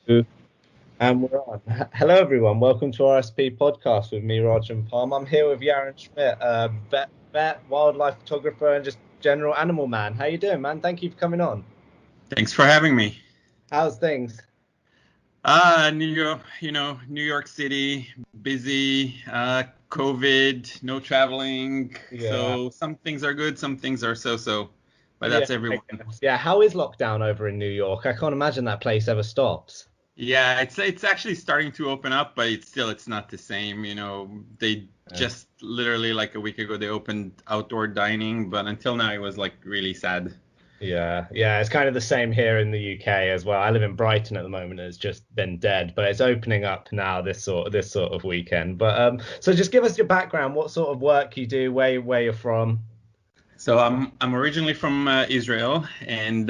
Two. And we're on. Hello, everyone. Welcome to RSP podcast with me, Rajjan and Parmar. I'm here with Yaron Schmid, vet, wildlife photographer, and just general animal man. How you doing, man? Thank you for coming on. Thanks for having me. How's things? New York, New York City, busy, COVID, no traveling. Yeah. So some things are good, some things are so-so, but Yeah, that's everyone. Yeah. How is lockdown over in New York? I can't imagine that place ever stops. Yeah, it's actually starting to open up, but it's not the same. They just literally like a week ago they opened outdoor dining, but until now it was like really sad. Yeah, it's kind of the same here in the UK as well. I live in Brighton at the moment, and it's just been dead, but it's opening up now this sort of weekend. But so just give us your background, what sort of work you do, where you're from. So I'm originally from Israel, and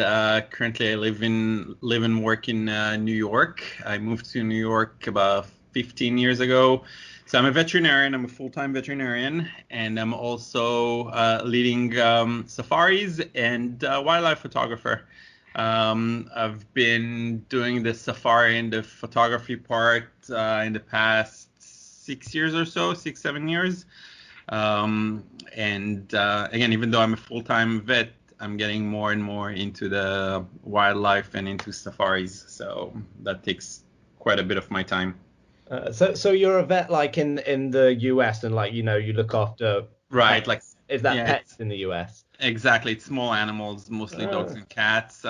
currently I live and work in New York. I moved to New York about 15 years ago. So I'm a veterinarian. I'm a full-time veterinarian, and I'm also leading safaris and wildlife photographer. I've been doing the safari and the photography part in the past 6 years or so, 6, 7 years. Again, even though I'm a full-time vet, I'm getting more and more into the wildlife and into safaris. So that takes quite a bit of my time. So you're a vet like in the US, and like you look after Right, pets. like Is that yeah, pets in the US? exactly. It's small animals, mostly dogs and cats.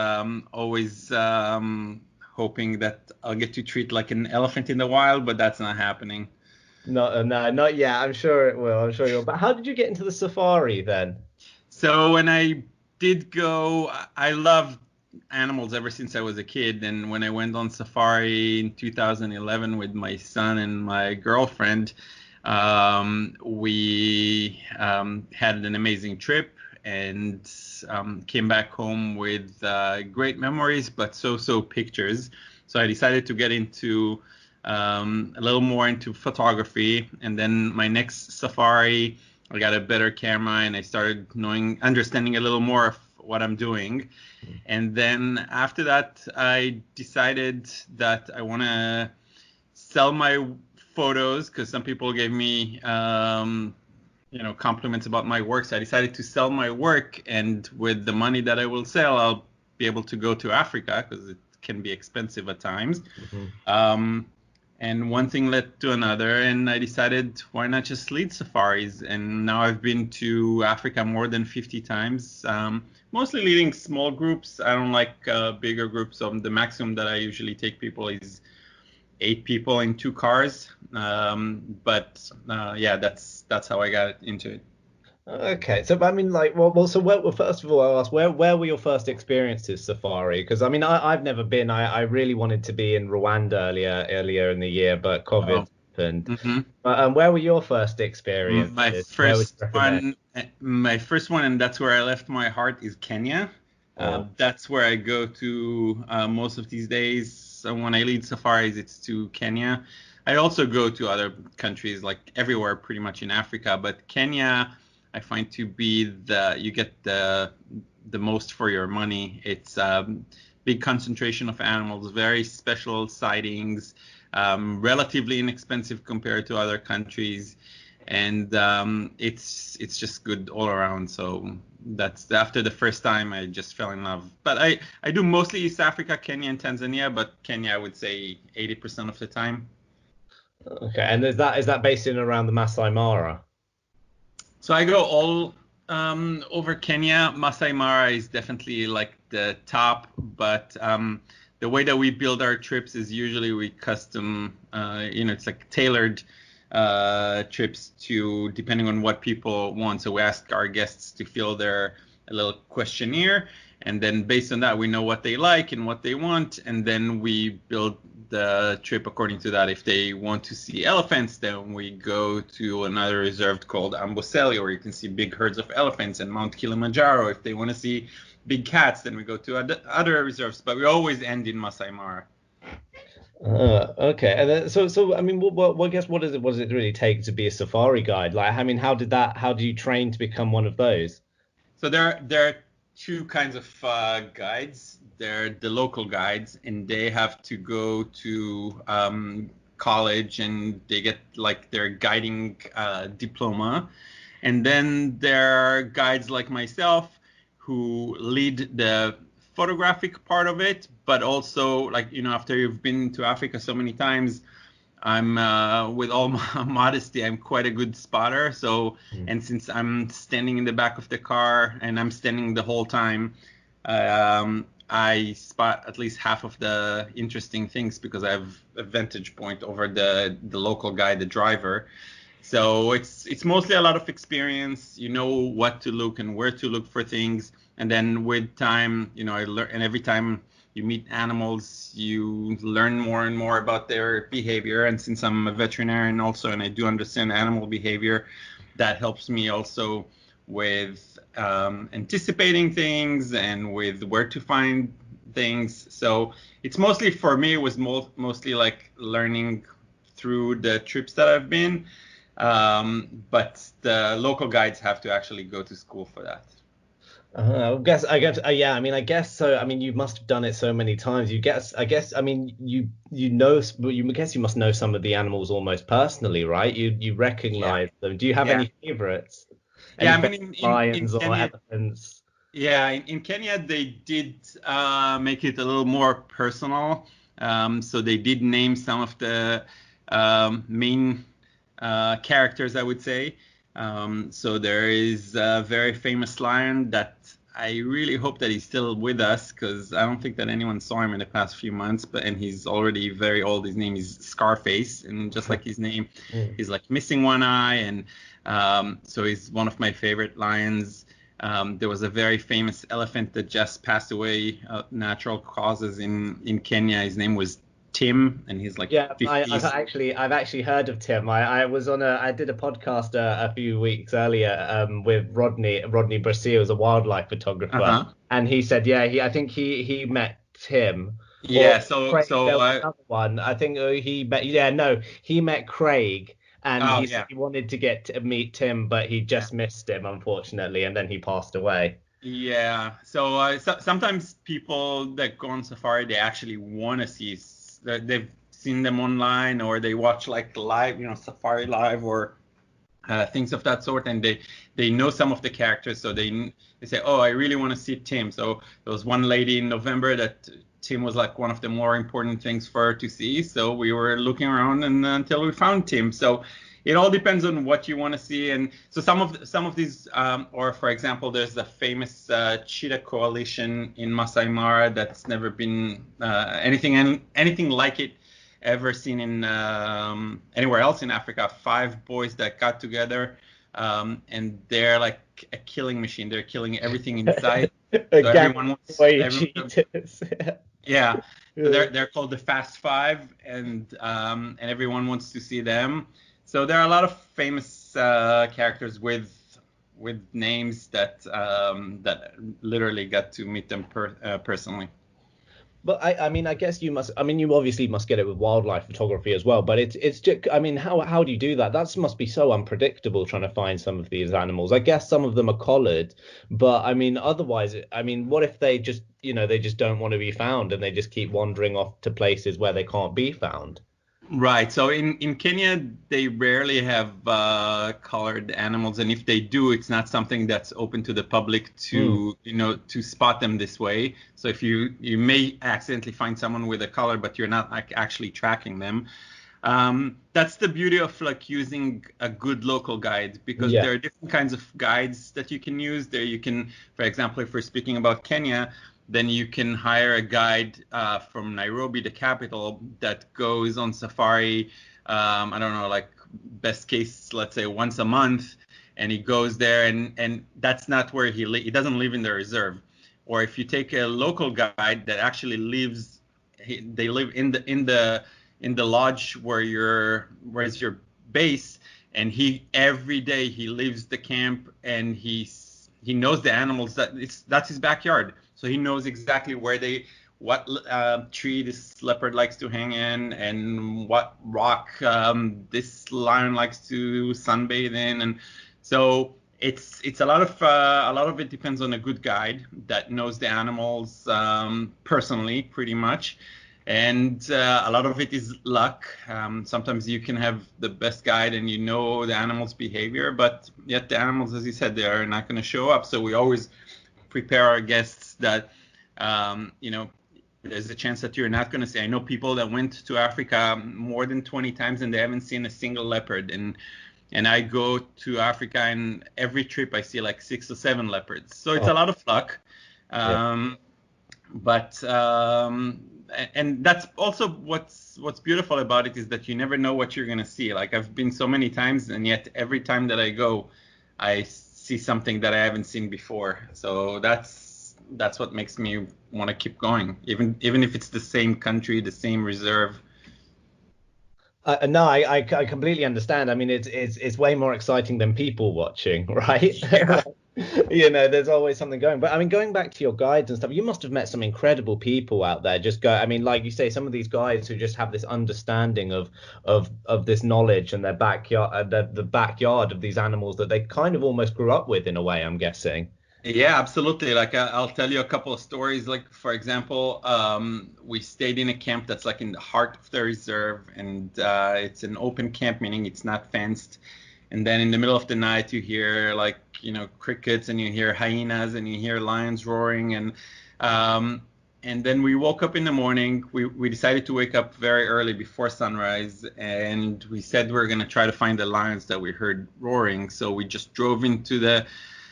Always hoping that I'll get to treat like an elephant in the wild, but that's not happening. No, not yet. I'm sure it will. I'm sure you'll. But how did you get into the safari then? So when I did go, I loved animals ever since I was a kid. And when I went on safari in 2011 with my son and my girlfriend, we had an amazing trip and came back home with great memories, but so pictures. So I decided to get into a little more into photography. And then my next safari, I got a better camera and I started understanding a little more of what I'm doing. And then after that, I decided that I want to sell my photos because some people gave me, compliments about my work. So I decided to sell my work, and with the money that I will sell, I'll be able to go to Africa because it can be expensive at times. Mm-hmm. And one thing led to another, and I decided, why not just lead safaris? And now I've been to Africa more than 50 times, mostly leading small groups. I don't like bigger groups. The maximum that I usually take people is 8 people in 2 cars. That's how I got into it. Okay, so I mean, like, so first of all, I'll ask, where were your first experiences safari? Because I mean, I've never been. I really wanted to be in Rwanda earlier in the year, but COVID happened. Mm-hmm. But where were your first experiences? My first one, and that's where I left my heart, is Kenya. That's where I go to most of these days. So when I lead safaris, it's to Kenya. I also go to other countries, like everywhere pretty much in Africa, but Kenya I find to be you get the most for your money. It's big concentration of animals, very special sightings, relatively inexpensive compared to other countries, and it's just good all around. So that's after the first time I just fell in love. But I do mostly East Africa, Kenya and Tanzania, but Kenya I would say 80% of the time. Okay, and is that based in around the Masai Mara? So I go all over Kenya. Masai Mara is definitely like the top, but the way that we build our trips is usually we custom, it's like tailored trips to depending on what people want. So we ask our guests to fill a little questionnaire, and then based on that, we know what they like and what they want, and then we build the trip according to that. If they want to see elephants, then we go to another reserve called Amboseli, where you can see big herds of elephants, and Mount Kilimanjaro. If they want to see big cats, then we go to other reserves, but we always end in Masai Mara. Okay, and then, so I mean, what does it really take to be a safari guide? Like, I mean, how do you train to become one of those? So there are two kinds of guides. They're the local guides, and they have to go to college, and they get like their guiding diploma. And then there are guides like myself who lead the photographic part of it, but also, like, after you've been to Africa so many times, I'm with all my modesty, I'm quite a good spotter. So, and since I'm standing in the back of the car and I'm standing the whole time, I spot at least half of the interesting things because I have a vantage point over the local guy, the driver. So it's mostly a lot of experience. You know what to look and where to look for things, and then with time, I learn. And every time you meet animals, you learn more and more about their behavior. And since I'm a veterinarian also, and I do understand animal behavior, that helps me also with anticipating things and with where to find things. So it's mostly, for me, it was mostly like learning through the trips that I've been. But the local guides have to actually go to school for that. I guess, yeah. I mean, I guess so. I mean, you must have done it so many times. I guess. I mean, I guess you must know some of the animals almost personally, right? You recognize them. Do you have any favorites? Yeah, Any I mean, in lions or Kenya, elephants? yeah, in Kenya they did make it a little more personal. So they did name some of the main characters, I would say. So there is a very famous lion that I really hope that he's still with us, because I don't think that anyone saw him in the past few months. And he's already very old. His name is Scarface, and just like his name, he's like missing one eye, and so he's one of my favorite lions. There was a very famous elephant that just passed away, natural causes in Kenya. His name was Tim, and he's like 50. I've actually heard of Tim. I did a podcast a few weeks earlier with Rodney Brazil, who's a wildlife photographer, and he said I think he met Tim. Yeah, There was another one. I think he met Craig, and said he wanted to meet Tim, but he just missed him, unfortunately, and then he passed away. Yeah, so sometimes people that go on safari, they actually want to see. They've seen them online, or they watch like live, Safari Live, or things of that sort, and they know some of the characters, so they say, oh, I really want to see Tim. So there was one lady in November that Tim was like one of the more important things for her to see. So we were looking around and until we found Tim. So it all depends on what you want to see. And so some of these, or for example, there's the famous Cheetah coalition in Masai Mara that's never been anything like it ever seen in anywhere else in Africa. 5 boys that got together, and they're like a killing machine. They're killing everything in sight. So everyone wants. Yeah, so they're called the Fast Five, and everyone wants to see them. So there are a lot of famous characters with names that literally got to meet them personally. But I mean, I guess you must. I mean, you obviously must get it with wildlife photography as well. But it's just. I mean, how do you do that? That must be so unpredictable trying to find some of these animals. I guess some of them are collared, but I mean, otherwise, I mean, what if they just don't want to be found and they just keep wandering off to places where they can't be found? Right. So in Kenya, they rarely have colored animals, and if they do, it's not something that's open to the public to to spot them this way. So if you may accidentally find someone with a color, but you're not like actually tracking them. That's the beauty of like using a good local guide, because there are different kinds of guides that you can use. There you can, for example, if we're speaking about Kenya, then you can hire a guide from Nairobi, the capital, that goes on safari, I don't know, like best case, let's say once a month, and he goes there, and that's not where he doesn't live in the reserve. Or if you take a local guide that actually they live in the lodge where's your base, and every day he leaves the camp, and he knows the animals, that's his backyard. So he knows exactly what tree this leopard likes to hang in, and what rock this lion likes to sunbathe in. And so It's a lot of it depends on a good guide that knows the animals personally, pretty much, and a lot of it is luck. Sometimes you can have the best guide and you know the animal's behavior, but yet the animals, as you said, they are not going to show up. So we always prepare our guests that there's a chance that you're not going to see. I know people that went to Africa more than 20 times and they haven't seen a single leopard. And I go to Africa, and every trip I see like 6 or 7 leopards. So it's a lot of luck. But and that's also what's beautiful about it, is that you never know what you're going to see. Like, I've been so many times, and yet every time that I go, I see something that I haven't seen before. So that's what makes me want to keep going, even if it's the same country, the same reserve. No, I completely understand. I mean, it's way more exciting than people watching, right? Yeah. There's always something going. But I mean, going back to your guides and stuff, you must have met some incredible people out there. I mean, like you say, some of these guides who just have this understanding of this knowledge and their backyard, the backyard of these animals that they kind of almost grew up with in a way, I'm guessing. Yeah, absolutely. Like, I'll tell you a couple of stories. Like, for example, we stayed in a camp that's like in the heart of the reserve, and it's an open camp, meaning it's not fenced. And then in the middle of the night, you hear like, crickets, and you hear hyenas, and you hear lions roaring. And then we woke up in the morning. We decided to wake up very early before sunrise, and we said we're going to try to find the lions that we heard roaring. So we just drove into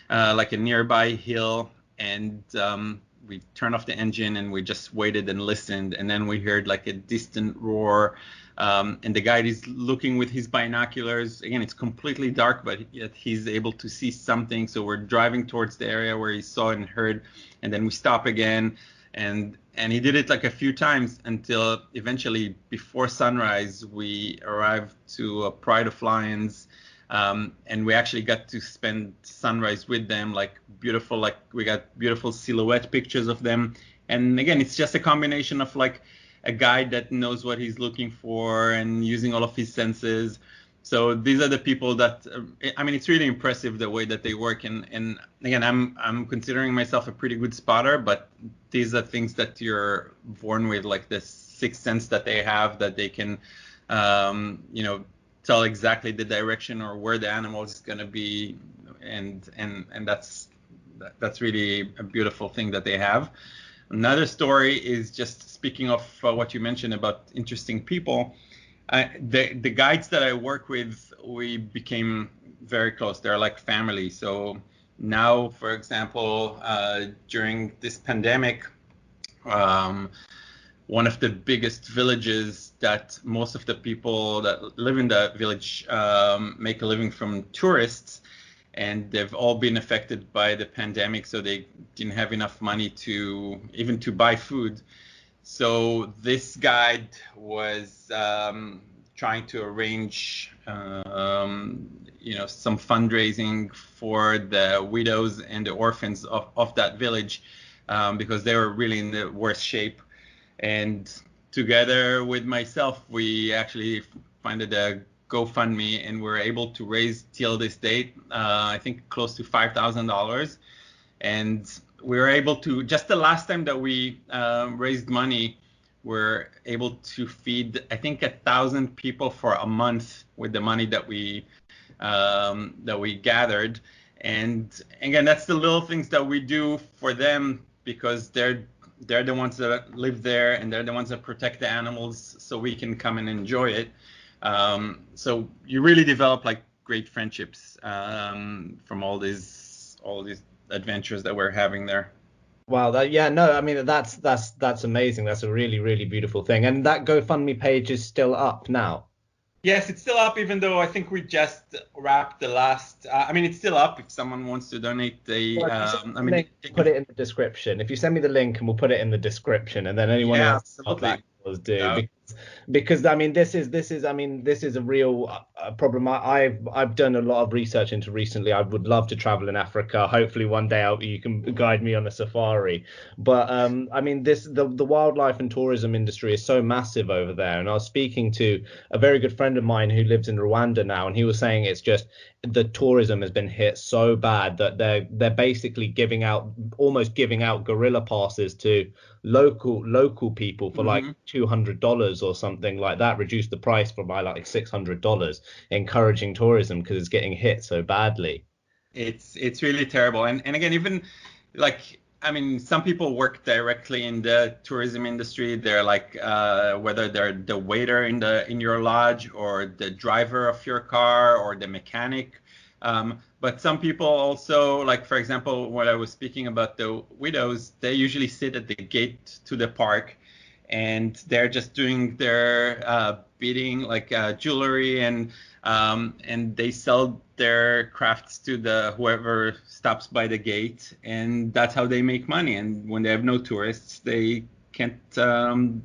like a nearby hill, and we turned off the engine, and we just waited and listened. And then we heard like a distant roar, and the guide is looking with his binoculars. Again, it's completely dark, but yet he's able to see something. So we're driving towards the area where he saw and heard, and then we stop again. And he did it like a few times until eventually, before sunrise, we arrived to a pride of lions. And we actually got to spend sunrise with them, like beautiful, like we got beautiful silhouette pictures of them. And again, it's just a combination of like a guide that knows what he's looking for and using all of his senses. So these are the people that, I mean, it's really impressive the way that they work. And again, I'm considering myself a pretty good spotter, but these are things that you're born with, like this sixth sense that they have, that they can, tell exactly the direction or where the animal is going to be, and that's really a beautiful thing that they have. Another story is just speaking of what you mentioned about interesting people. The guides that I work with, we became very close. They're like family. So now, for example, during this pandemic, one of the biggest villages that most of the people that live in the village make a living from tourists, and they've all been affected by the pandemic, so they didn't have enough money to buy food. So this guide was trying to arrange some fundraising for the widows and the orphans of that village, because they were really in the worst shape. And together with myself, we actually funded a GoFundMe, and we're able to raise till this date, I think close to $5,000. And we were able to, just the last time that we raised money, we're able to feed, I think, 1,000 people for a month with the money that we gathered. And again, that's the little things that we do for them, because they're the ones that live there, and they're the ones that protect the animals, so we can come and enjoy it. So you really develop like great friendships from all these adventures that we're having there. Wow, I mean, that's amazing. That's a really, really beautiful thing. And that GoFundMe page is still up now. Yes, it's still up, even though I think we just wrapped the last. I mean, it's still up if someone wants to donate. Put it in the description. If you send me the link, and we'll put it in the description, and then anyone who wants to help that will do. because I mean this is a real problem. I've done a lot of research into recently. I would love to travel in Africa. Hopefully one day you can guide me on a safari. But I mean the wildlife and tourism industry is so massive over there. And I was speaking to a very good friend of mine who lives in Rwanda now, and he was saying it's just the tourism has been hit so bad that they're basically almost giving out gorilla passes to local people for like $200 or something like that, reduce the price for by like $600, encouraging tourism because it's getting hit so badly. It's really terrible. And again, even like, I mean, some people work directly in the tourism industry. They're like whether they're the waiter in your lodge, or the driver of your car, or the mechanic. But some people also, like for example, when I was speaking about the widows, they usually sit at the gate to the park, and they're just doing their bidding, like jewelry, and they sell their crafts to the whoever stops by the gate, and that's how they make money. And when they have no tourists, they can't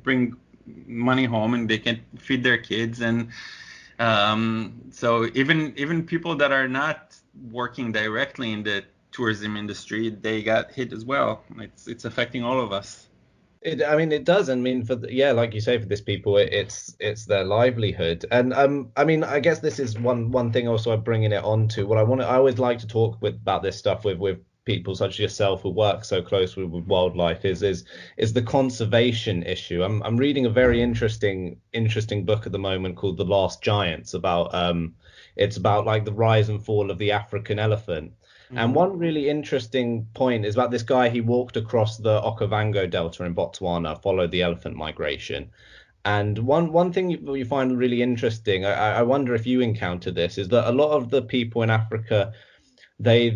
bring money home, and they can't feed their kids. And so even people that are not working directly in the tourism industry, they got hit as well. It's affecting all of us. I mean, it does. I mean, yeah, like you say, for this people, it's their livelihood. And I mean, I guess this is one thing also I'm bringing it on to what I always like to talk about this stuff with people such as yourself who work so close with wildlife is the conservation issue. I'm reading a very interesting book at the moment called The Last Giants about it's about like the rise and fall of the African elephant. And one really interesting point is about this guy. He walked across the Okavango Delta in Botswana, followed the elephant migration. And one thing you find really interesting, I wonder if you encounter this, is that a lot of the people in Africa, they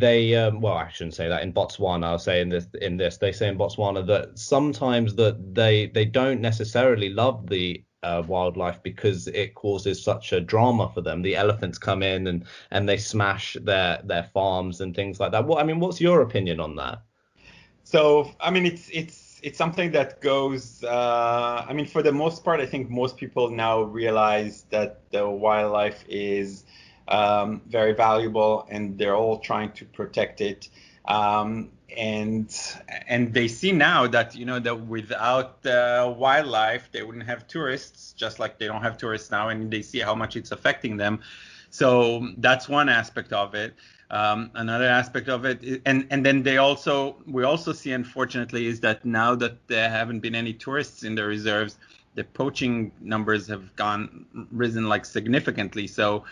well, I shouldn't say that in Botswana. I'll say they say in Botswana that sometimes that they don't necessarily love the wildlife because it causes such a drama for them. The elephants come in and they smash their farms and things like that. I mean, what's your opinion on that? So, I mean, it's something that goes. I mean, for the most part, I think most people now realize that the wildlife is very valuable, and they're all trying to protect it. And they see now that that without wildlife, they wouldn't have tourists, just like they don't have tourists now, and they see how much it's affecting them. So that's one aspect of it. Another aspect of it, and then we also see, unfortunately, is that now that there haven't been any tourists in the reserves, the poaching numbers have risen like significantly. So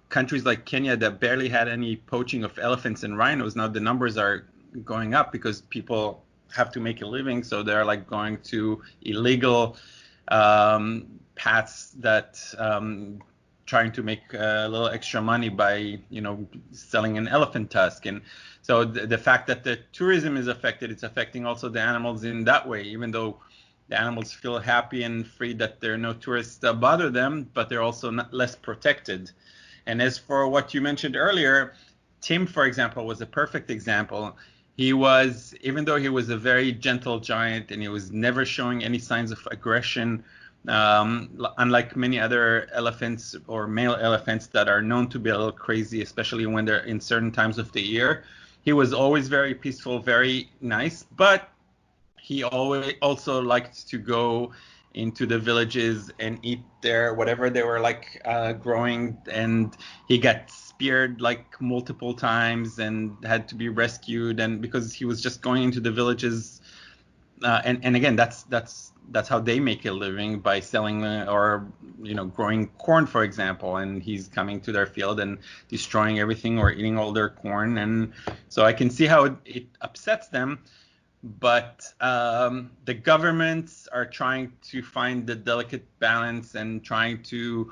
countries like Kenya that barely had any poaching of elephants and rhinos, now the numbers are going up because people have to make a living. So they're like going to illegal paths that trying to make a little extra money by selling an elephant tusk. And so the fact that the tourism is affected, it's affecting also the animals in that way, even though the animals feel happy and free that there are no tourists that bother them, but they're also less protected. And as for what you mentioned earlier, Tim, for example, was a perfect example. He was, even though he was a very gentle giant and he was never showing any signs of aggression, unlike many other elephants or male elephants that are known to be a little crazy, especially when they're in certain times of the year, he was always very peaceful, very nice, but he always also liked to go into the villages and eat there whatever they were like growing, and he got speared like multiple times and had to be rescued, and because he was just going into the villages and again that's how they make a living, by selling or growing corn, for example, and he's coming to their field and destroying everything or eating all their corn. And so I can see how it upsets them. But the governments are trying to find the delicate balance and trying to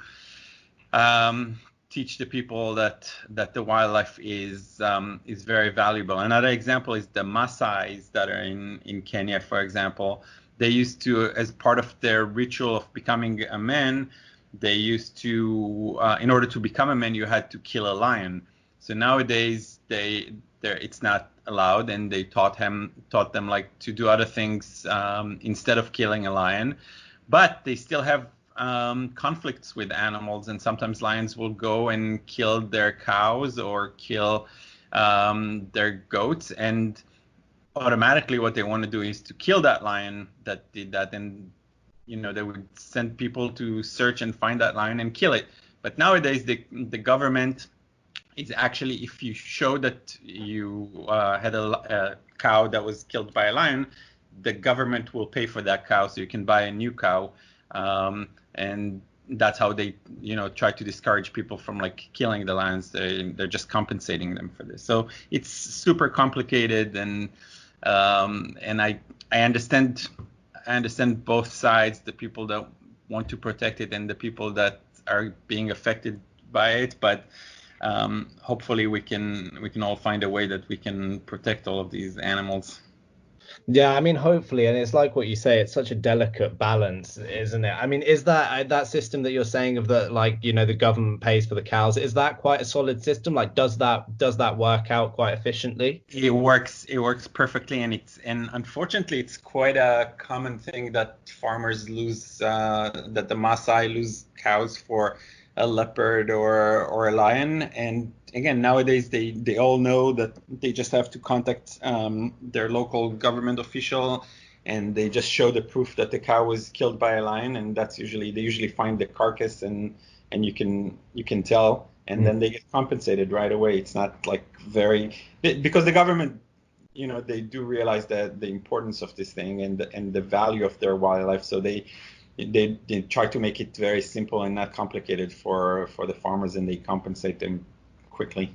teach the people that the wildlife is very valuable. Another example is the Maasais that are in Kenya, for example. They used to, as part of their ritual of becoming a man, they used to, in order to become a man, you had to kill a lion. So nowadays it's not allowed, and they taught them like to do other things instead of killing a lion. but they still have conflicts with animals, and sometimes lions will go and kill their cows or kill their goats, and automatically what they want to do is to kill that lion that did that, and they would send people to search and find that lion and kill it. But nowadays the government is actually, if you show that you had a cow that was killed by a lion, the government will pay for that cow so you can buy a new cow. And that's how they, try to discourage people from like killing the lions. They're just compensating them for this. So it's super complicated, and I understand both sides, the people that want to protect it and the people that are being affected by it. But hopefully we can all find a way that we can protect all of these animals. Yeah, I mean, hopefully, and it's like what you say, it's such a delicate balance, isn't it? I mean, is that system that you're saying of the, like, the government pays for the cows, is that quite a solid system? Like, does that work out quite efficiently? It works perfectly, and unfortunately, it's quite a common thing that farmers lose, that the Maasai lose cows for a leopard or a lion. And again, nowadays they all know that they just have to contact their local government official, and they just show the proof that the cow was killed by a lion, and they usually find the carcass, and you can tell, and then they get compensated right away. It's not like because the government, they do realize that the importance of this thing and the value of their wildlife, so they try to make it very simple and not complicated for the farmers, and they compensate them quickly.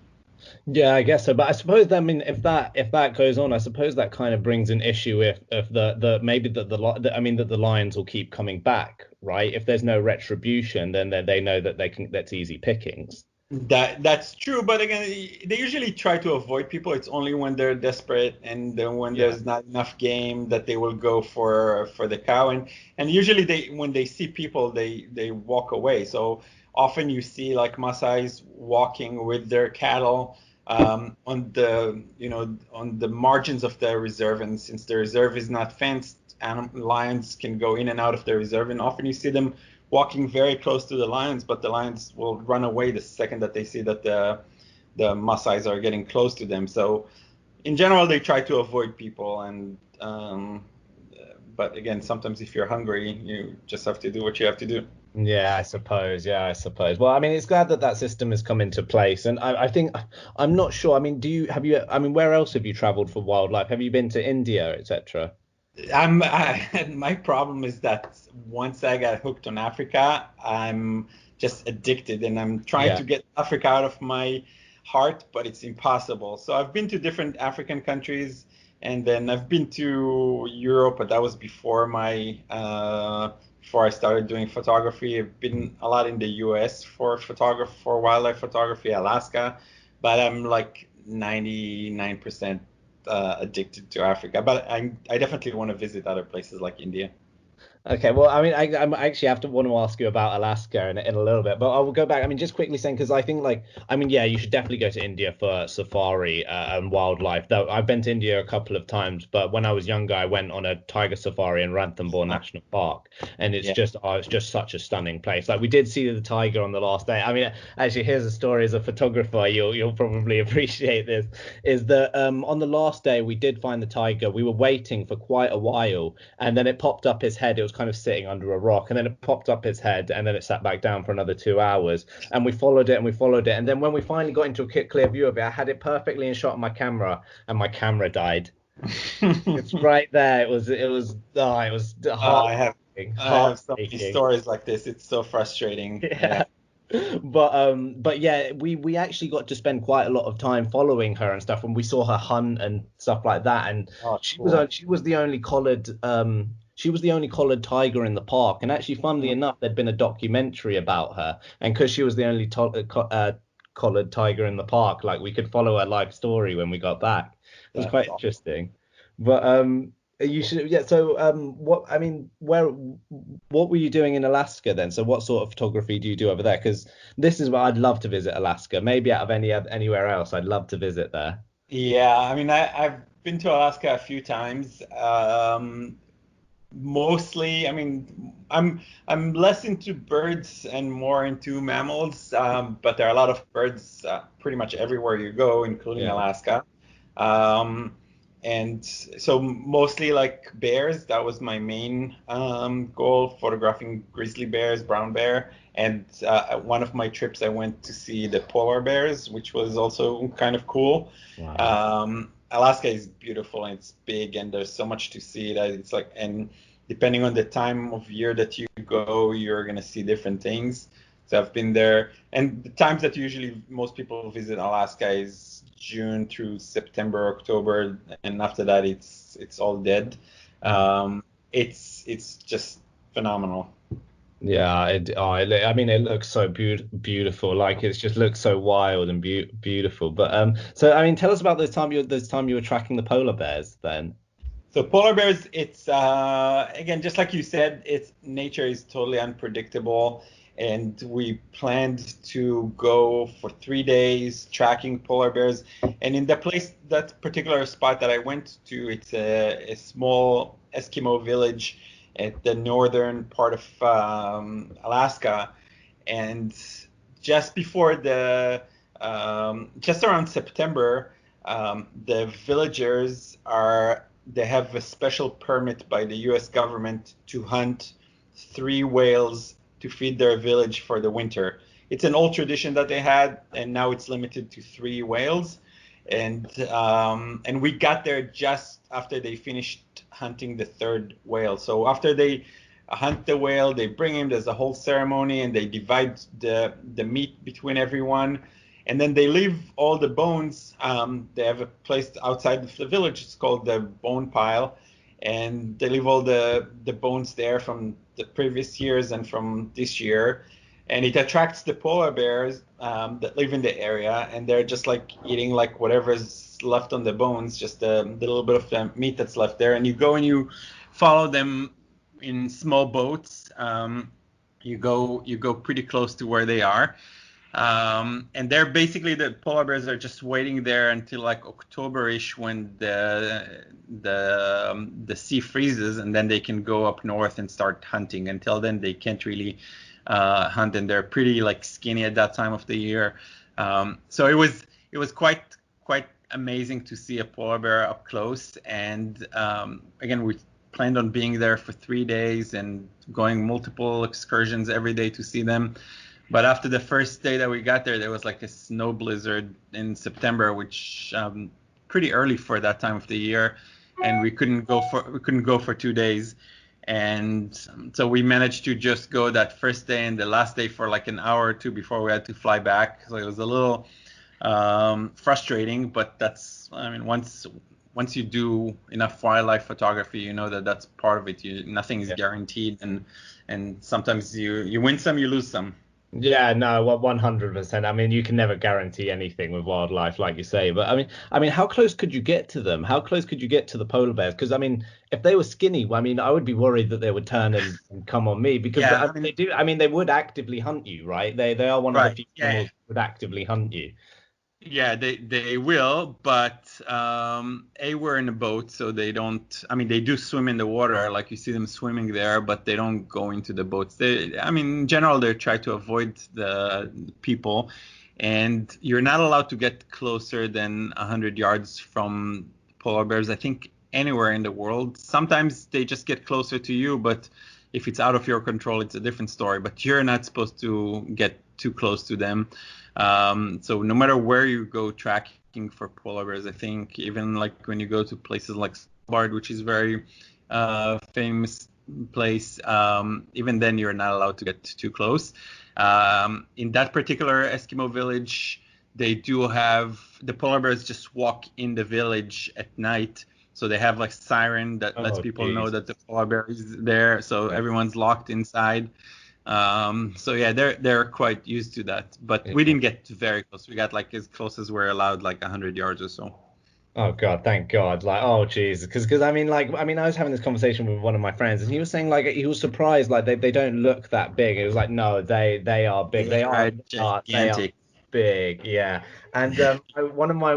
Yeah, I guess so. But I suppose, I mean, if that goes on, I suppose that kind of brings an issue if the maybe that that the lions will keep coming back, right? If there's no retribution, then they know that that's easy pickings. That's true, but again, they usually try to avoid people. It's only when they're desperate and then when there's not enough game that they will go for the cow. And usually when they see people, they walk away. So often you see like Maasai's walking with their cattle on the margins of the reserve, and since the reserve is not fenced, lions can go in and out of the reserve, and often you see them walking very close to the lions, but the lions will run away the second that they see that the Maasai's are getting close to them. So in general, they try to avoid people, and but again, sometimes if you're hungry, you just have to do what you have to do. Yeah, I suppose. Well, I mean, it's glad that system has come into place, and I think, I'm not sure. I mean, I mean, where else have you traveled for wildlife? Have you been to India, etc.? My problem is that once I got hooked on Africa, I'm just addicted, and I'm trying to get Africa out of my heart, but it's impossible. So I've been to different African countries, and then I've been to Europe, but that was before before I started doing photography. I've been a lot in the US for wildlife photography, Alaska, but I'm like 99% addicted to Africa, but I definitely want to visit other places like India. Okay, well, I mean, I actually want to ask you about Alaska in a little bit, but I will go back. I mean, just quickly saying, because I think, like, I mean, yeah, you should definitely go to India for safari and wildlife. Though I've been to India a couple of times, but when I was younger, I went on a tiger safari in Ranthambore National Park, and it's just such a stunning place. Like, we did see the tiger on the last day. I mean, actually, here's a story as a photographer. You'll probably appreciate this. Is that on the last day we did find the tiger. We were waiting for quite a while, and then it popped up his head. It was kind of sitting under a rock, and then it popped up his head, and then it sat back down for another 2 hours, and we followed it, and then when we finally got into a clear view of it, I had it perfectly in shot on my camera, and my camera died. It's right there. It was heartbreaking. I have so many stories like this. It's so frustrating. Yeah. But yeah, we actually got to spend quite a lot of time following her and stuff, and we saw her hunt and stuff like that, and she was the only collared tiger in the park. And actually, funnily enough, there'd been a documentary about her, and because she was the only collared tiger in the park, like, we could follow her life story when we got back. It was quite interesting. But you should, yeah. So what were you doing in Alaska then? So what sort of photography do you do over there? Because this is where I'd love to visit Alaska. Maybe out of anywhere else, I'd love to visit there. Yeah, I mean, I've been to Alaska a few times. Mostly, I mean, I'm less into birds and more into mammals, but there are a lot of birds pretty much everywhere you go, including Yeah. Alaska. Um, and so mostly like bears, that was my main goal, photographing grizzly bears, brown bear. And one of my trips, I went to see the polar bears, which was also kind of cool. Wow. Alaska is beautiful and it's big and there's so much to see that it's like, and depending on the time of year that you go, you're gonna see different things. So I've been there, and the times that usually most people visit Alaska is June through September, October, and after that it's all dead. It's just phenomenal. Yeah, I mean, it looks so beautiful. Like it just looks so wild and beautiful. But so I mean, tell us about this time you were tracking the polar bears then. So polar bears, it's again, just like you said, it's nature is totally unpredictable, and we planned to go for 3 days tracking polar bears. And in that particular spot that I went to, it's a small Eskimo village at the northern part of Alaska, and just before just around September, the villagers they have a special permit by the U.S. government to hunt 3 whales to feed their village for the winter. It's an old tradition that they had, and now it's limited to 3 whales. And we got there just after they finished hunting the third whale. So after they hunt the whale, they bring him. There's a whole ceremony, and they divide the meat between everyone. And then they leave all the bones. They have a place outside of the village. It's called the bone pile, and they leave all the bones there from the previous years and from this year. And it attracts the polar bears that live in the area, and they're just like eating like whatever's left on the bones, just the little bit of the meat that's left there. And you go and you follow them in small boats. You go pretty close to where they are. And they're basically the polar bears are just waiting there until like October-ish when the sea freezes, and then they can go up north and start hunting. Until then, they can't really hunt, and they're pretty like skinny at that time of the year. So it was quite amazing to see a polar bear up close. And again, we planned on being there for 3 days and going multiple excursions every day to see them. But after the first day that we got there was like a snow blizzard in September, which pretty early for that time of the year, and we couldn't go for 2 days. And so we managed to just go that first day and the last day for like an hour or two before we had to fly back. So it was a little frustrating, but I mean, once you do enough wildlife photography, you know that that's part of it. Nothing is guaranteed, and sometimes you win some, you lose some. Yeah, no, 100%. I mean, you can never guarantee anything with wildlife, like you say. But I mean, how close could you get to them? How close could you get to the polar bears? Because I mean, if they were skinny, I mean, I would be worried that they would turn and come on me because Yeah, I they mean, do. I mean, they would actively hunt you, right? They are one of the right. few Yeah, animals that would actively hunt you. yeah, they will, but we're in a boat, so they don't. I mean, they do swim in the water, like you see them swimming there, but they don't go into the boats. I mean, in general, they try to avoid the people, and you're not allowed to get closer than 100 yards from polar bears. I think anywhere in the world. Sometimes they just get closer to you, but if it's out of your control, it's a different story. But you're not supposed to get too close to them. So no matter where you go tracking for polar bears, I think even like when you go to places like Svalbard, which is very famous place, even then you're not allowed to get too close. In that particular Eskimo village, they do have the polar bears just walk in the village at night. So they have like siren that lets Oh, people know geez. that the polar bear is there. So Yeah. everyone's locked inside. So yeah, they're quite used to that, but we Yeah. didn't get very close. We got like as close as we're allowed, like 100 yards or so. Oh God, thank God. Like, oh Jesus, because I mean, I was having this conversation with one of my friends, and he was saying like he was surprised like they don't look that big. It was like no, they are big. They are They are gigantic. big. Yeah. And one of my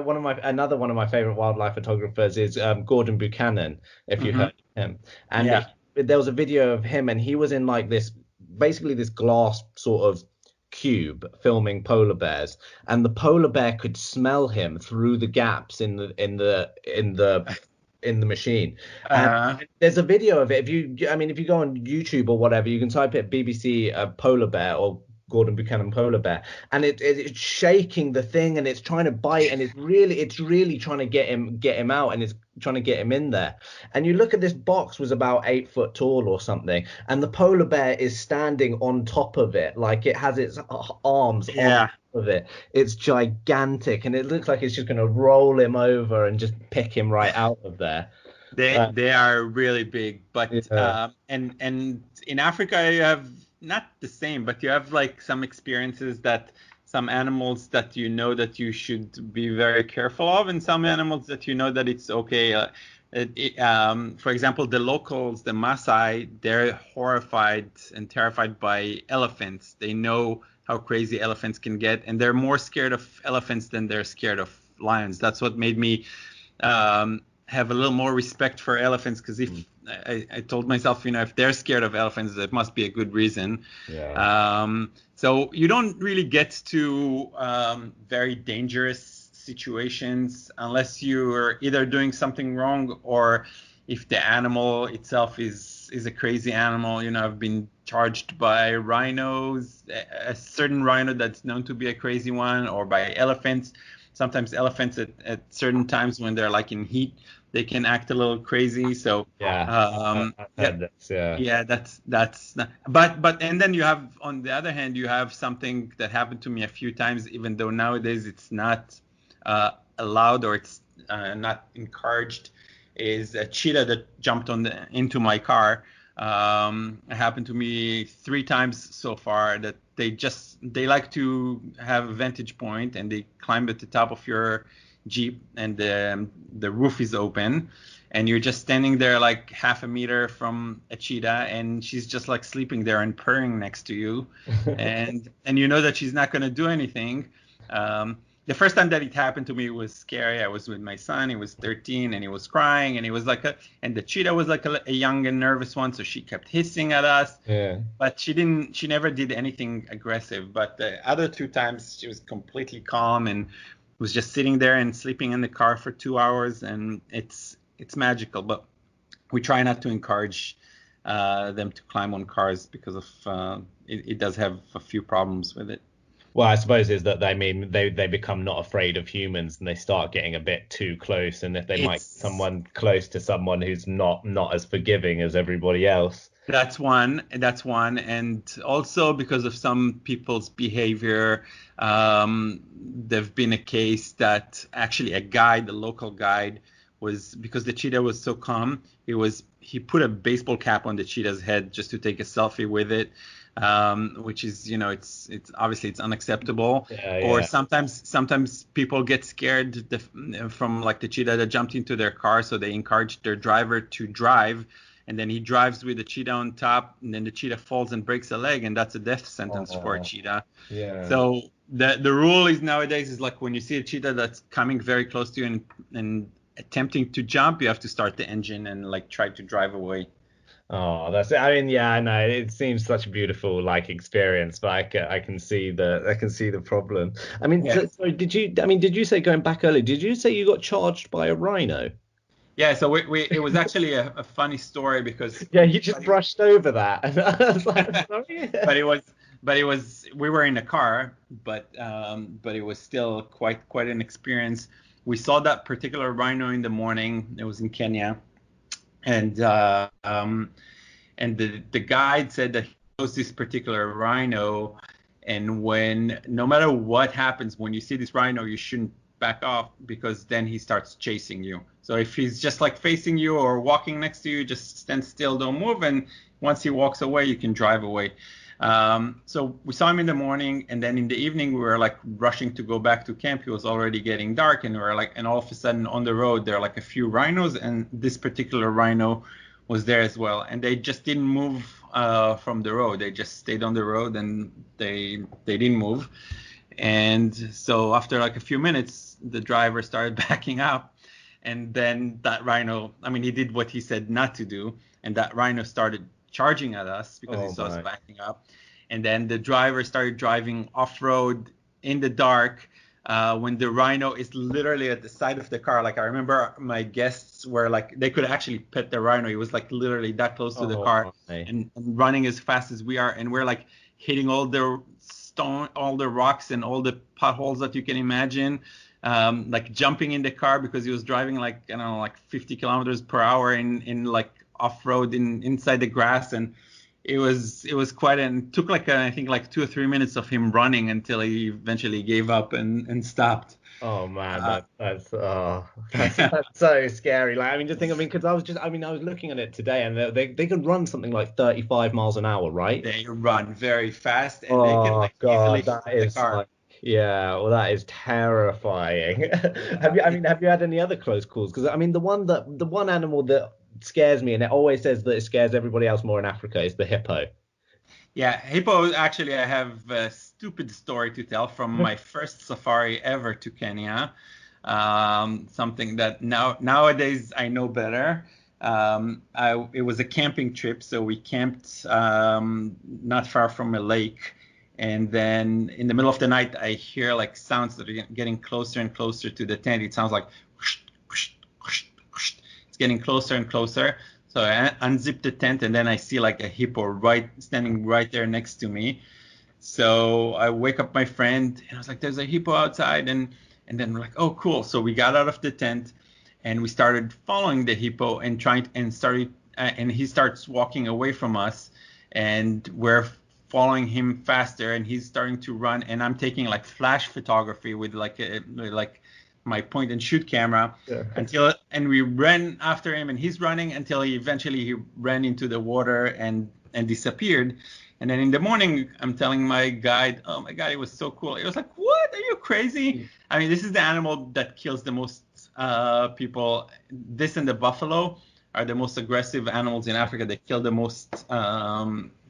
favorite wildlife photographers is Gordon Buchanan, if you've Hmm. heard of him. And Yeah. there was a video of him, and he was in like this, basically this glass sort of cube filming polar bears, and the polar bear could smell him through the gaps in the machine. And Uh, there's a video of it. If you go on YouTube or whatever, you can type it BBC polar bear or Gordon Buchanan polar bear, and it's shaking the thing, and it's trying to bite, and it's really trying to get him out, and it's trying to get him in there. And you look at this box, was about 8 foot tall or something, and the polar bear is standing on top of it, like it has its arms on yeah. top of it. It's gigantic, and it looks like it's just going to roll him over and just pick him right out of there. They are really big, but Yeah. and in Africa you have not the same, but you have like some experiences that some animals that you know that you should be very careful of, and some animals that you know that it's okay. For example, the locals, the Maasai, they're horrified and terrified by elephants. They know how crazy elephants can get, and they're more scared of elephants than they're scared of lions. That's what made me have a little more respect for elephants, because if I told myself, if they're scared of elephants, that must be a good reason. Yeah. So you don't really get to very dangerous situations unless you're either doing something wrong, or if the animal itself is a crazy animal. I've been charged by rhinos, a certain rhino that's known to be a crazy one, or by elephants. Sometimes elephants at certain times when they're like in heat, they can act a little crazy. So I've heard this. Yeah. yeah, that's not, but and then you have, on the other hand, you have something that happened to me a few times, even though nowadays it's not allowed, or it's not encouraged, is a cheetah that jumped into my car. It happened to me 3 times so far, that they like to have a vantage point, and they climb at the top of your Jeep, and the roof is open, and you're just standing there like half a meter from a cheetah, and she's just like sleeping there and purring next to you, and you know that she's not going to do anything. The first time that it happened to me was scary. I was with my son. He was 13, and he was crying, and he was like and the cheetah was like a young and nervous one, so she kept hissing at us. Yeah. But she never did anything aggressive. But the other 2 times, she was completely calm and was just sitting there and sleeping in the car for 2 hours, and it's magical. But we try not to encourage them to climb on cars, because of it does have a few problems with it. Well, I suppose is that they become not afraid of humans, and they start getting a bit too close, and if they might someone close to someone who's not as forgiving as everybody else. That's one, and also because of some people's behavior, there've been a case that actually a local guide, was, because the cheetah was so calm, he put a baseball cap on the cheetah's head just to take a selfie with it. Which is, it's obviously it's unacceptable. Yeah. Or sometimes people get scared from like the cheetah that jumped into their car, so they encourage their driver to drive, and then he drives with the cheetah on top, and then the cheetah falls and breaks a leg, and that's a death sentence for a cheetah. Yeah. So the rule is nowadays is like, when you see a cheetah that's coming very close to you and attempting to jump, you have to start the engine and like try to drive away. Oh, that's it. I mean, yeah, I know it seems such a beautiful like experience, but I can see the problem. I mean, Yeah. so did you say, going back early, did you say you got charged by a rhino? Yeah, so it was actually a funny story, because Yeah, you just brushed over that, and I was like, sorry. but it was we were in a car, but it was still quite an experience. We saw that particular rhino in the morning. It was in Kenya, and the guide said that he knows this particular rhino, and no matter what happens, when you see this rhino, you shouldn't back off, because then he starts chasing you. So if he's just like facing you or walking next to you, just stand still, don't move, and once he walks away, you can drive away. So we saw him in the morning, and then in the evening we were like rushing to go back to camp. It was already getting dark, and we were like, and all of a sudden on the road there are like a few rhinos, and this particular rhino was there as well, and they just didn't move from the road. They just stayed on the road, and they didn't move. And so after like a few minutes, the driver started backing up, and then that rhino, I mean, he did what he said not to do. and that rhino started charging at us because he saw us backing up. And then the driver started driving off-road in the dark when the rhino is literally at the side of the car. Like I remember my guests were like, they could actually pet the rhino. He was like literally that close to the car and running as fast as we are. And we're like hitting all the all the rocks and all the potholes that you can imagine. Like jumping in the car because he was driving like, I don't know, like 50 kilometers per hour in like off-road inside the grass. And it was quite, and it took like I think like 2 or 3 minutes of him running until he eventually gave up and stopped. Oh man, that's so scary. Like, I mean, because I was looking at it today, and they can run something like 35 miles an hour, right? They run very fast, and they can like easily that hit is the car. like, yeah, well, that is terrifying. Have you had any other close calls? Because I mean, the one animal that scares me, and it always says that it scares everybody else more in Africa, is the hippo. Yeah, hippo. Actually, I have a stupid story to tell from my first safari ever to Kenya. Something that nowadays I know better. It was a camping trip, so we camped not far from a lake, and then in the middle of the night I hear like sounds that are getting closer and closer to the tent. It sounds like whoosh, whoosh, whoosh, whoosh. It's getting closer and closer. So I unzip the tent, and then I see like a hippo standing right there next to me. So I wake up my friend, and I was like, "There's a hippo outside," and then we're like, "Oh, cool!" So we got out of the tent, and we started following the hippo and and he starts walking away from us, and we're following him faster, and he's starting to run, and I'm taking like flash photography with like my point and shoot camera and we ran after him, and he's running until he eventually ran into the water and disappeared. And then in the morning I'm telling my guide, "Oh my God, it was so cool." He was like, "What? Are you crazy?" I mean, this is the animal that kills the most people. This and the buffalo are the most aggressive animals in Africa. They kill the most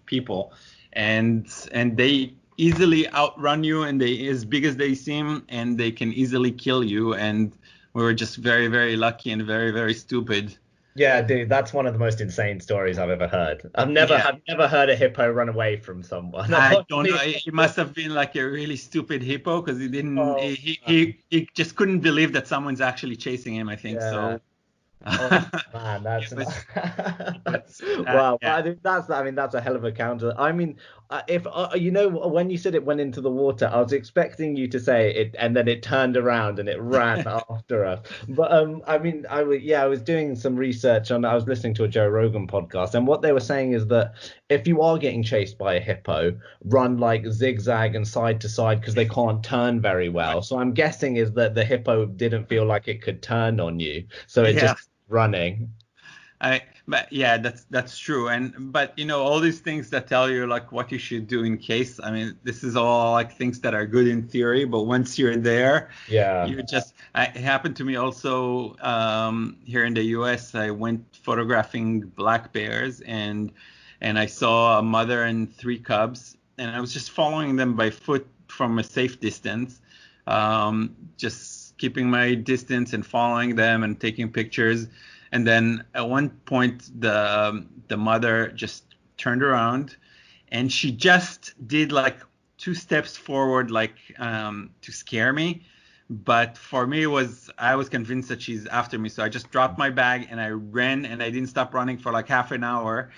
people, and they easily outrun you, and they as big as they seem, and they can easily kill you. And we were just very, very lucky and very, very stupid. Yeah, dude, that's one of the most insane stories I've ever heard. I've never heard a hippo run away from someone. I don't know. It must have been like a really stupid hippo because he didn't. He just couldn't believe that someone's actually chasing him, I think. So. Oh man, that's wow. Yeah. I mean, that's a hell of a counter. I mean, if when you said it went into the water, I was expecting you to say it, and then it turned around and it ran after us. But I mean, I was doing some research on. I was listening to a Joe Rogan podcast, and what they were saying is that if you are getting chased by a hippo, run like zigzag and side to side because they can't turn very well. So I'm guessing is that the hippo didn't feel like it could turn on you, so it just running. But yeah, that's true. But all these things that tell you like what you should do in case. I mean, this is all like things that are good in theory, but once you're there, it happened to me also here in the US. I went photographing black bears, and I saw a mother and 3 cubs, and I was just following them by foot from a safe distance, just keeping my distance and following them and taking pictures. And then at one point the mother just turned around, and she just did like 2 steps forward, like to scare me. But for me, I was convinced that she's after me. So I just dropped my bag and I ran, and I didn't stop running for like half an hour.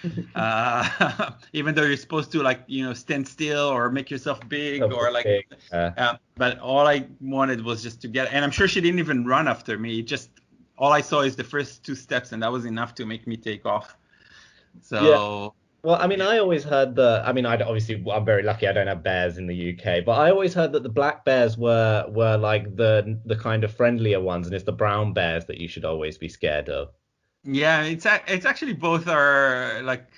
Even though you're supposed to like, stand still or make yourself big or like, but all I wanted was just to get, and I'm sure she didn't even run after me. All I saw is the first 2 steps, and that was enough to make me take off. So. Well, I mean, I always heard I'm very lucky. I don't have bears in the UK, but I always heard that the black bears were like the kind of friendlier ones, and it's the brown bears that you should always be scared of. Yeah, it's actually both are like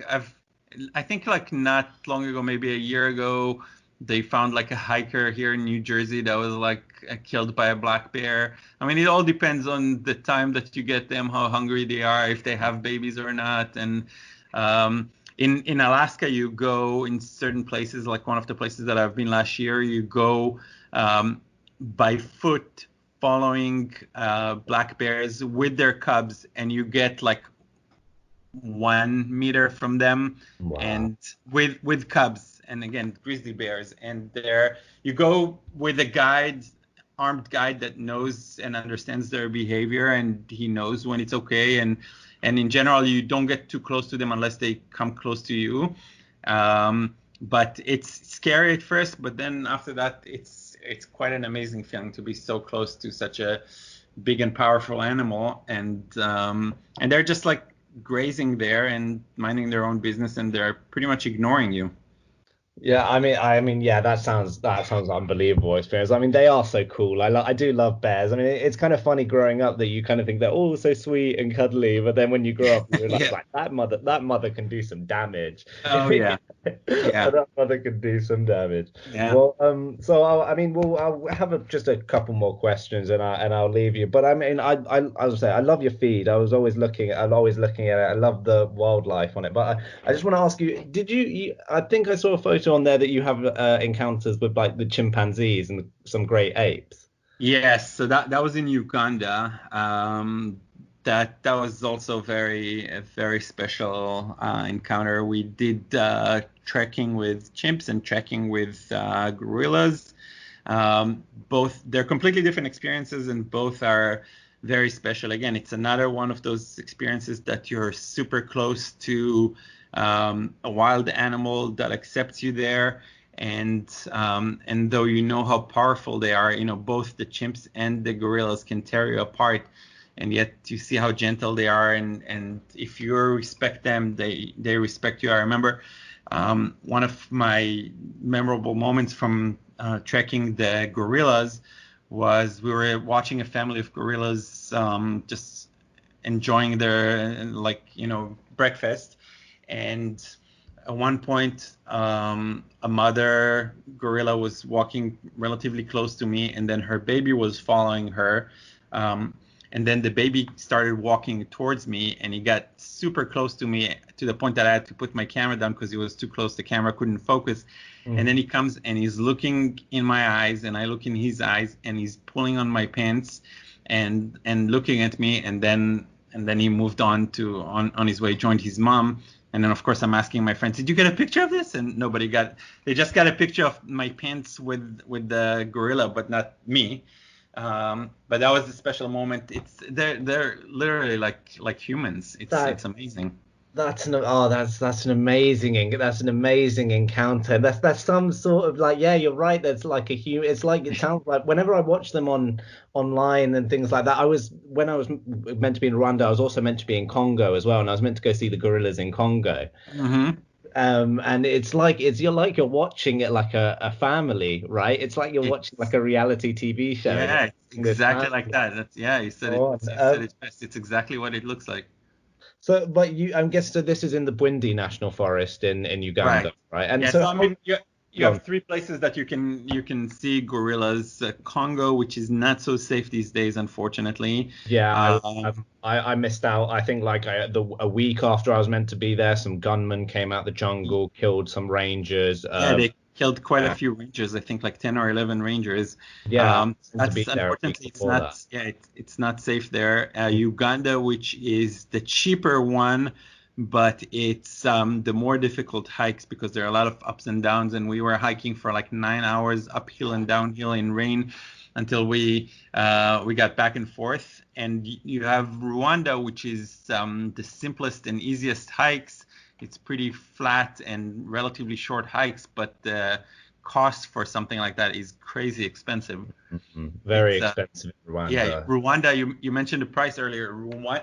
I think like not long ago, maybe a year ago, they found like a hiker here in New Jersey that was like killed by a black bear. I mean, it all depends on the time that you get them, how hungry they are, if they have babies or not, and in Alaska, you go in certain places, like one of the places that I've been last year, you go by foot following black bears with their cubs, and you get like 1 meter from them, Wow. and with cubs, and again grizzly bears. And there you go with a guide, armed guide that knows and understands their behavior, and he knows when it's okay. And in general, you don't get too close to them unless they come close to you. But it's scary at first, but then after that, it's quite an amazing feeling to be so close to such a big and powerful animal. And they're just like grazing there and minding their own business, and they're pretty much ignoring you. Yeah, yeah, that sounds unbelievable experience. I mean, they are so cool. I do love bears. I mean, it's kind of funny growing up that you kind of think they're all so sweet and cuddly, but then when you grow up, you realize Yeah. like that mother can do some damage. Oh yeah. Yeah. That mother can do some damage. Yeah. Well, so I'll have just a couple more questions and I'll leave you. But I mean, I was say I love your feed. I'm always looking at it. I love the wildlife on it. But I just want to ask you, I think I saw a photo on there that you have encounters with like the chimpanzees and some great apes. Yes, so that was in Uganda. That was also a very special encounter. We did trekking with chimps and trekking with gorillas. Both they're completely different experiences, and both are very special. Again, it's another one of those experiences that you're super close to a wild animal that accepts you there. And though you know how powerful they are, both the chimps and the gorillas can tear you apart, and yet you see how gentle they are, and if you respect them, they respect you. I remember one of my memorable moments from trekking the gorillas was we were watching a family of gorillas just enjoying their breakfast, and at one point a mother gorilla was walking relatively close to me, and then her baby was following her, and then the baby started walking towards me, and he got super close to me to the point that I had to put my camera down because he was too close. The camera couldn't focus. And then he comes and he's looking in my eyes, and I look in his eyes, and he's pulling on my pants and looking at me, and then he moved on his way, joined his mom. And then, of course, I'm asking my friends, did you get a picture of this? And they just got a picture of my pants with the gorilla, but not me. But that was a special moment. They're literally like humans. It's amazing. That's an amazing encounter. That's some sort of like, yeah, you're right. That's like a human. It's like, it sounds like whenever I watch them online and things like that. When I was meant to be in Rwanda, I was also meant to be in Congo as well, and I was meant to go see the gorillas in Congo. Mm-hmm. And you're watching it like a family, right? It's like you're watching like a reality TV show. Yeah, it's exactly like that. You said it best. It's exactly what it looks like. So, but I'm guessing so this is in the Bwindi National Forest in Uganda, right? And yeah, so, I mean, you have three places that you can see gorillas. Congo, which is not so safe these days, unfortunately. Yeah, I missed out. I think a week after I was meant to be there, some gunmen came out the jungle, killed some rangers. They killed quite a few rangers. I think like 10 or 11 rangers. Yeah, that's unfortunately it's not. Yeah, it's not safe there. Uganda, which is the cheaper one, but it's the more difficult hikes because there are a lot of ups and downs. And we were hiking for like 9 hours uphill and downhill in rain until we got back and forth. And you have Rwanda, which is the simplest and easiest hikes. It's pretty flat and relatively short hikes, but the cost for something like that is crazy expensive. Mm-hmm. Very expensive in Rwanda. Yeah, Rwanda, you mentioned the price earlier.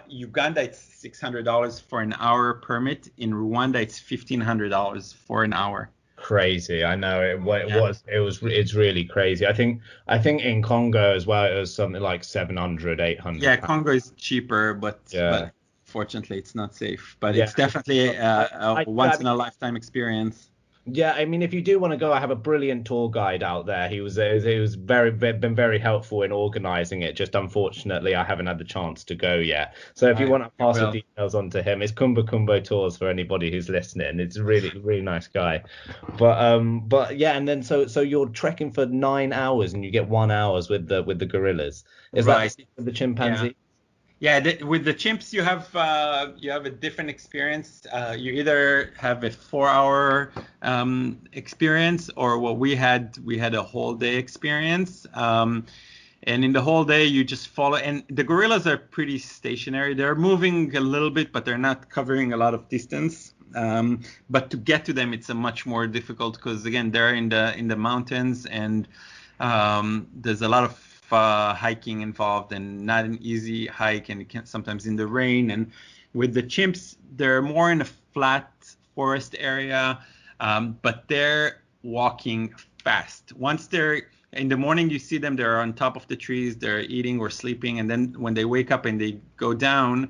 Uganda, it's $600 for an hour permit. In Rwanda, it's $1,500 for an hour. Crazy. I know it's really crazy. I think in Congo as well, it was something like 700, 800. Yeah, Congo is cheaper, but fortunately, it's not safe, but it's definitely a once in a lifetime experience. Yeah, I mean, if you do want to go, I have a brilliant tour guide out there. He was been very helpful in organising it. Just unfortunately, I haven't had the chance to go yet. So if you want to pass the details on to him, it's Kumba Kumbo Tours for anybody who's listening. It's a really nice guy. But yeah, and then so you're trekking for 9 hours and you get 1 hour with the gorillas. Is that the chimpanzee? Yeah, with the chimps, you have a different experience. You either have a 4 hour experience, or what we had a whole day experience. And in the whole day, you just follow. And the gorillas are pretty stationary. They're moving a little bit, but they're not covering a lot of distance. But to get to them, it's a much more difficult because again, they're in the mountains, and there's a lot of hiking involved, and not an easy hike, and sometimes in the rain. And with the chimps, they're more in a flat forest area, but they're walking fast. Once they're in the morning, you see them, they're on top of the trees, they're eating or sleeping, and then when they wake up and they go down,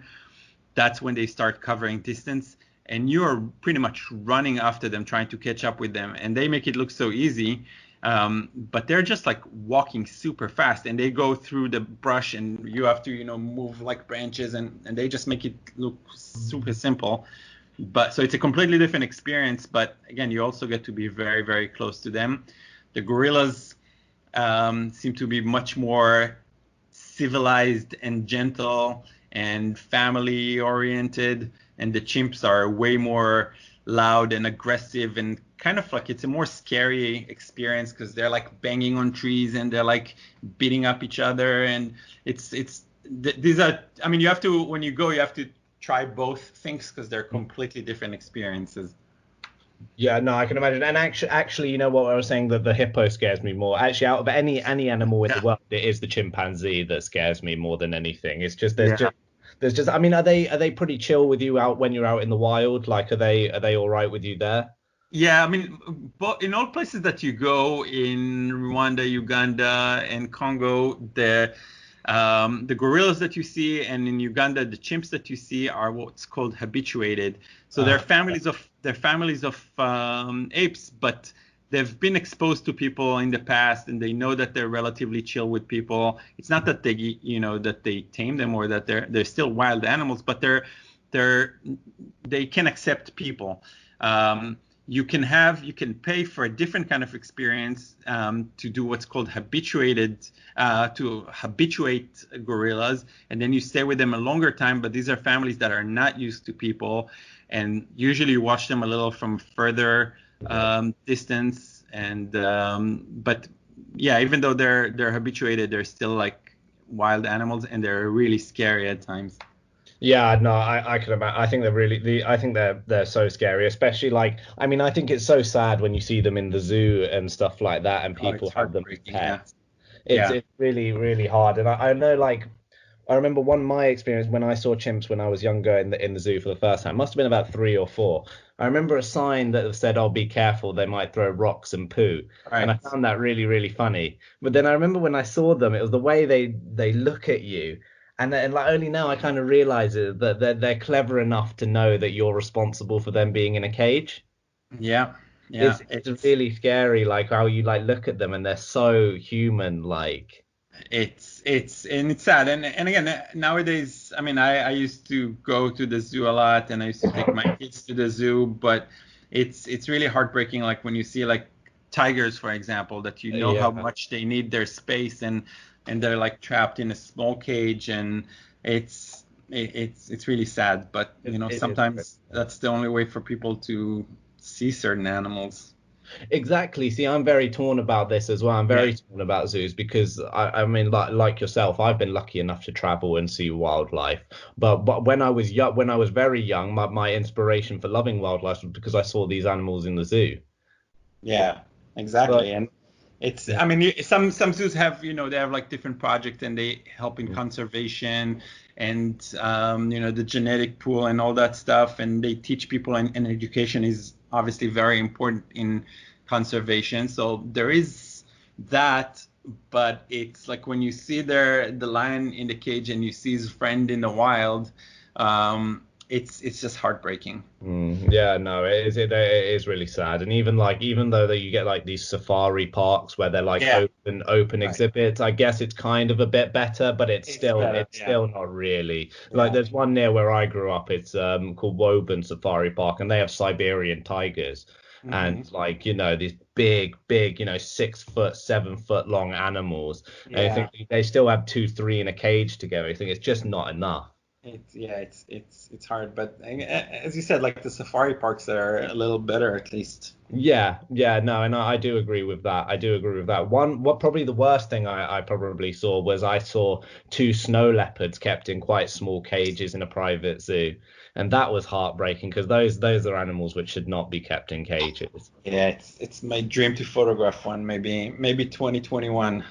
that's when they start covering distance, and you're pretty much running after them, trying to catch up with them, and they make it look so easy. But they're just like walking super fast, and they go through the brush, and you have to, move like branches, and they just make it look super simple. But so it's a completely different experience. But again, you also get to be very, very close to them. The gorillas seem to be much more civilized and gentle and family oriented, and the chimps are way more loud and aggressive, and kind of like it's a more scary experience because they're like banging on trees and they're like beating up each other, and these are, I mean, you have to, when you go, you have to try both things because they're completely different experiences. Yeah, no, I can imagine. And actually, you know what I was saying, that the hippo scares me more. Actually, out of any animal in the world, it is the chimpanzee that scares me more than anything. It's just there's just I mean, are they pretty chill with you out when you're out in the wild? Like, are they all right with you there? Yeah, I mean, but in all places that you go, in Rwanda, Uganda, and Congo, the gorillas that you see, and in Uganda, the chimps that you see are what's called habituated. So they're families of apes, but they've been exposed to people in the past, and they know that they're relatively chill with people. It's not that they tame them, or that they're still wild animals, but they can accept people. You can pay for a different kind of experience to do what's called to habituate gorillas, and then you stay with them a longer time. But these are families that are not used to people, and usually you watch them a little from further distance. And but yeah, even though they're habituated, they're still like wild animals, and they're really scary at times. Yeah, no, I can imagine. I think I think they're so scary, especially like, I mean, I think it's so sad when you see them in the zoo and stuff like that, and people It's have them as heartbreaking. Yeah. pets. It's really, really hard. And I know, like, I remember my experience when I saw chimps when I was younger in the zoo for the first time. Must have been about 3 or 4. I remember a sign that said, "Oh, be careful, they might throw rocks and poo." Right. And I found that really, really funny. But then I remember when I saw them, it was the way they look at you. And like only now I kind of realize it, that they're clever enough to know that you're responsible for them being in a cage. Yeah. Yeah. It's really scary, like how you like look at them and they're so human, like. It's sad, and again, nowadays, I mean, I used to go to the zoo a lot, and I used to take my kids to the zoo, but it's really heartbreaking, like when you see like tigers, for example, that how much they need their space, and they're like trapped in a small cage, and it's really sad, but sometimes that's the only way for people to see certain animals. Exactly. See, I'm very torn about this as well. I'm very torn about zoos because I mean, like yourself, I've been lucky enough to travel and see wildlife. But when I was young, when I was very young, my inspiration for loving wildlife was because I saw these animals in the zoo. Yeah, exactly. And I mean, some zoos have, they have like different projects, and they help in conservation and, the genetic pool and all that stuff. And they teach people, and education is obviously very important in conservation. So there is that, but it's like when you see the lion in the cage and you see his friend in the wild, it's just heartbreaking. Yeah, no, it is really sad. And even though that you get like these safari parks where they're like open exhibits, I guess it's kind of a bit better, but it's still not really. Like there's one near where I grew up, it's called Woburn Safari Park, and they have Siberian tigers. and like, you know, these big, you know, 6 foot, 7 foot long animals. And I think they still have 2, 3 in a cage together. I think it's just not enough. It's hard, but as you said, like the safari parks are a little better at least. Yeah, no, and I do agree with that. I do agree with that. What probably the worst thing I probably saw was I saw 2 snow leopards kept in quite small cages in a private zoo, and that was heartbreaking because those are animals which should not be kept in cages. Yeah, it's my dream to photograph one, maybe 2021.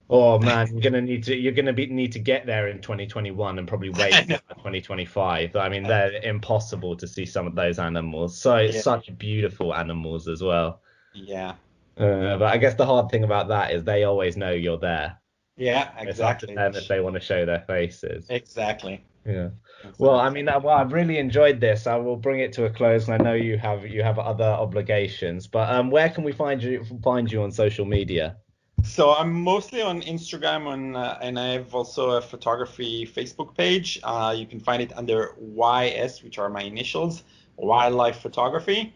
Oh man, you're gonna need to get there in 2021 and probably wait for 2025. I mean, they're impossible to see some of those animals. So it's such beautiful animals as well. Yeah. But I guess the hard thing about that is they always know you're there. Yeah, exactly. It's up to them if they want to show their faces. Exactly. Yeah. Well, I mean, I've really enjoyed this. I will bring it to a close, and I know you have other obligations. But where can we find you on social media? So I'm mostly on Instagram, and I have also a photography Facebook page. You can find it under YS, which are my initials, Wildlife Photography.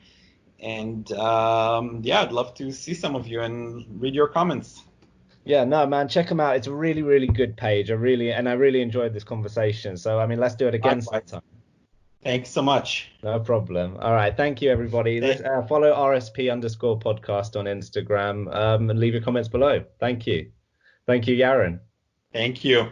And I'd love to see some of you and read your comments. Yeah, no, man, check them out. It's a really, really good page. I really enjoyed this conversation. So, I mean, let's do it again sometime. Thanks so much. No problem. All right. Thank you, everybody. Follow RSP_podcast on Instagram and leave your comments below. Thank you. Thank you, Yaron. Thank you.